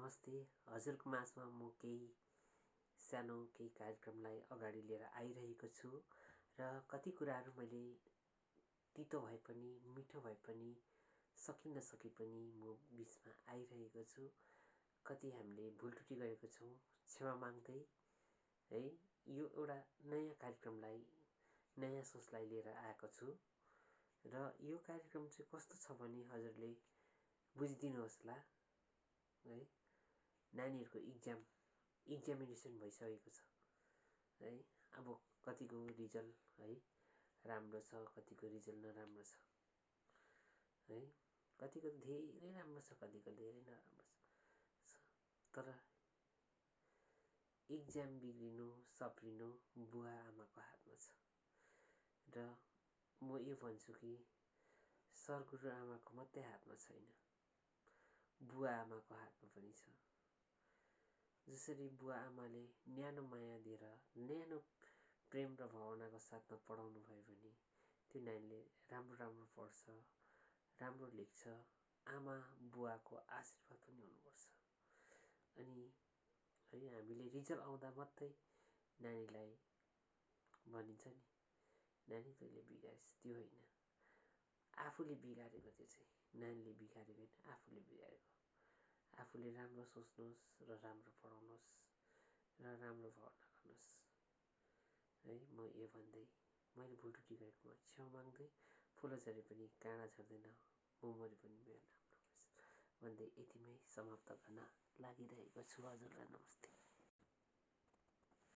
नमस्ते। हजुरको माझमा म केही सानो केही कार्यक्रमलाई अगाडि लिएर आइरहेको छु र कति कुराहरू मैले तितो भए पनि मिठो भए पनि सकी नसके पनि म बिचमा आइरहेको छु। कति हामीले भुल त्रुटि गरेको छौँ, क्षमा माग्दै है यो एउटा नयाँ कार्यक्रमलाई नयाँ सोचलाई लिएर आएको छु र यो कार्यक्रम चाहिँ कस्तो छ भने हजुरले बुझिदिनुहोस् ला है। नानीहरूको एक्जामिनेसन भइसकेको छ है। अब कतिको रिजल्ट है राम्रो छ, कतिको रिजल्ट नराम्रो छ है। कतिको धेरै राम्रो छ, कतिको धेरै नराम्रो छ। तर एक्जाम बिग्रिनु सप्रिनु बुवा आमाको हातमा छ र म यो भन्छु कि सरगुरु आमाको मात्रै हातमा छैन, बुवा आमाको हातमा पनि छ। जसरी बुवा आमाले न्यानो माया दिएर न्यानो प्रेम र भावनाको साथमा पढाउनु भयो भने त्यो नानीले राम्रो पढ्छ, राम्रो लेख्छ। आमा बुवाको आशीर्वाद पनि हुनुपर्छ। अनि है हामीले रिजल्ट आउँदा मात्रै नानीलाई भनिन्छ नि, नानी तैँले बिगारेस्, त्यो होइन। आफूले बिगारेको त्यो चाहिँ नानीले बिगारेको होइन, आफूले बिगारेको। आफूले राम्रो सोच्नुहोस् र राम्रो पढाउनुहोस् र राम्रो भावना गर्नुहोस् है। म यो भन्दै मैले भुल त्रुटि गरेकोमा क्षमा माग्दै फुल झरे पनि काँडा झर्दैन, म मरे पनि मेरो नाम नहोस् भन्दै यतिमै समाप्त गर्न लागिरहेको छु। हजुरलाई नमस्ते।